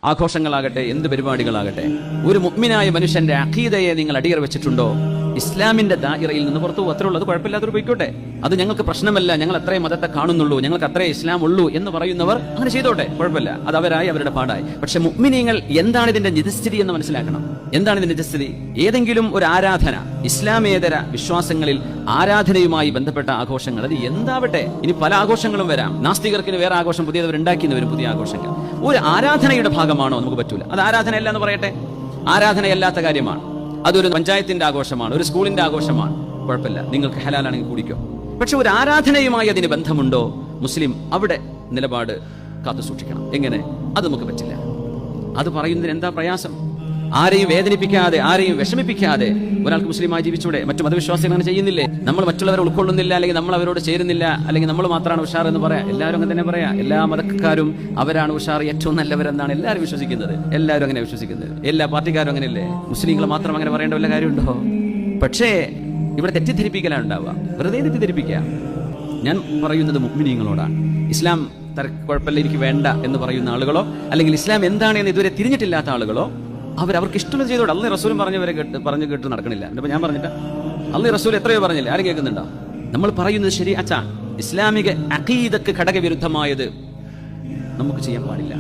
ആഘോഷങ്ങളാകട്ടെ, എന്ത് പരിപാടികളാകട്ടെ, ഒരു മുഅ്മിനായ മനുഷ്യന്റെ അഖീദയെ നിങ്ങൾ അടിയറ വെച്ചിട്ടുണ്ടോ? ഇസ്ലാമിന്റെ ദായിറയിൽ നിന്ന് പുറത്തു പോകും, അത്രേ ഉള്ളൂ. അത് കുഴപ്പമില്ലാത്തൊരു പോയിക്കോട്ടെ, അത് ഞങ്ങൾക്ക് പ്രശ്നമല്ല, ഞങ്ങൾ അത്രേ മതത്തെ കാണുന്നുള്ളൂ, ഞങ്ങൾക്ക് അത്രേ ഇസ്ലാം ഉള്ളൂ എന്ന് പറയുന്നവർ അങ്ങനെ ചെയ്തോട്ടെ, കുഴപ്പമില്ല, അത് അവരായി, അവരുടെ പാടായി. പക്ഷെ മുഅ്മിനീങ്ങൾ എന്താണ് ഇതിന്റെ നിജസ്ഥിതി എന്ന് മനസ്സിലാക്കണം. എന്താണ് ഇതിന്റെ നിജസ്ഥിതി? ഏതെങ്കിലും ഒരു ആരാധന, ഇസ്ലാമേതര വിശ്വാസങ്ങളിൽ ആരാധനയുമായി ബന്ധപ്പെട്ട ആഘോഷങ്ങൾ, അത് എന്താവട്ടെ, ഇനി പല ആഘോഷങ്ങളും വരാം. നാസ്തികർക്ക് വേറെ ആഘോഷം പുതിയവർ ഉണ്ടാക്കിയെന്ന് വരും, പുതിയ ആഘോഷങ്ങൾ. ഒരു ആരാധനയുടെ ഭാഗമാണോ? നമുക്ക് പറ്റൂല. അത് ആരാധനയല്ല എന്ന് പറയട്ടെ, ആരാധനയല്ലാത്ത കാര്യമാണ്. അതൊരു പഞ്ചായത്തിന്റെ ആഘോഷമാണ്, ഒരു സ്കൂളിന്റെ ആഘോഷമാണ്, കുഴപ്പമില്ല, നിങ്ങൾക്ക് ഹലാലാണെങ്കിൽ കൂടിക്കോ. പക്ഷെ ഒരു ആരാധനയുമായി അതിന് ബന്ധമുണ്ടോ? മുസ്ലിം അവിടെ നിലപാട് കാത്തു സൂക്ഷിക്കണം. എങ്ങനെ? അത് നമുക്ക് പറ്റില്ല. അത് പറയുന്നതിന് എന്താ പ്രയാസം? ആരെയും വേദനിപ്പിക്കാതെ, ആരെയും വിഷമിപ്പിക്കാതെ ഒരാൾക്ക് മുസ്ലിമായി ജീവിച്ചൂടെ? മറ്റു മതവിശ്വാസികൾ അങ്ങനെ ചെയ്യുന്നില്ലേ? നമ്മൾ മറ്റുള്ളവരെ ഉൾക്കൊള്ളുന്നില്ല, അല്ലെങ്കിൽ നമ്മൾ അവരോട് ചേരുന്നില്ല, അല്ലെങ്കിൽ നമ്മൾ മാത്രമാണ് ഉഷാർ എന്ന് പറയാം. എല്ലാവരും അങ്ങനെ തന്നെ പറയാം. എല്ലാ മതക്കാരും അവരാണ് ഉഷാർ, ഏറ്റവും നല്ലവരെന്നാണ് എല്ലാവരും വിശ്വസിക്കുന്നത്. എല്ലാവരും അങ്ങനെ വിശ്വസിക്കുന്നത്. എല്ലാ പാർട്ടിക്കാരും അങ്ങനെയല്ലേ? മുസ്ലിങ്ങൾ മാത്രം അങ്ങനെ പറയേണ്ട വല്ല കാര്യമുണ്ടോ? പക്ഷേ ഇവിടെ തെറ്റിദ്ധരിപ്പിക്കലാണ് ഉണ്ടാവുക, വെറുതെ തെറ്റിദ്ധരിപ്പിക്കുക. ഞാൻ പറയുന്നത് മുഅ്മിനീങ്ങളോടാണ്. ഇസ്ലാം കുഴപ്പമില്ല, എനിക്ക് വേണ്ട എന്ന് പറയുന്ന ആളുകളോ, അല്ലെങ്കിൽ ഇസ്ലാം എന്താണ് എന്ന് ഇതുവരെ തിരിഞ്ഞിട്ടില്ലാത്ത ആളുകളോ, അവർക്ക് ഇഷ്ടമുള്ളത് ചെയ്തോടെ. അള്ളാഹു റസൂലും പറഞ്ഞു കേട്ട് നടക്കണില്ല. എന്നിട്ട് ഞാൻ പറഞ്ഞിട്ട് അള്ളാഹു റസൂൽ എത്രയോ പറഞ്ഞില്ലേ? ആരും കേൾക്കുന്നുണ്ടോ? നമ്മൾ പറയുന്നത് ശരീഅത്താണ്. ഇസ്ലാമിക അഖീദക്ക് ഘടകവിരുദ്ധമായത് നമുക്ക് ചെയ്യാൻ പാടില്ല.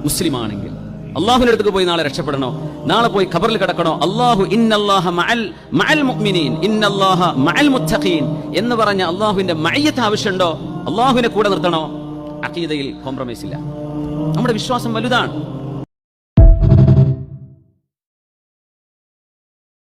മുസ്ലിം ആണെങ്കിൽ അള്ളാഹുവിന്റെ അടുത്തേക്ക് പോയി നാളെ രക്ഷപ്പെടണോ, നാളെ പോയി ഖബറിൽ കിടക്കണോ, അള്ളാഹു ഇന്നല്ലാഹ മഅൽ മുഅ്മിനീൻ ഇന്നല്ലാഹ മഅൽ മുത്തഖീൻ എന്ന് പറഞ്ഞ അള്ളാഹുവിന്റെ മഅയ്യത്ത് ആവശ്യമുണ്ടോ? അള്ളാഹുവിനെ കൂടെ നിർത്തണോ? അഖീദയിൽ കോംപ്രമൈസ് ഇല്ല. നമ്മുടെ വിശ്വാസം വലുതാണ്.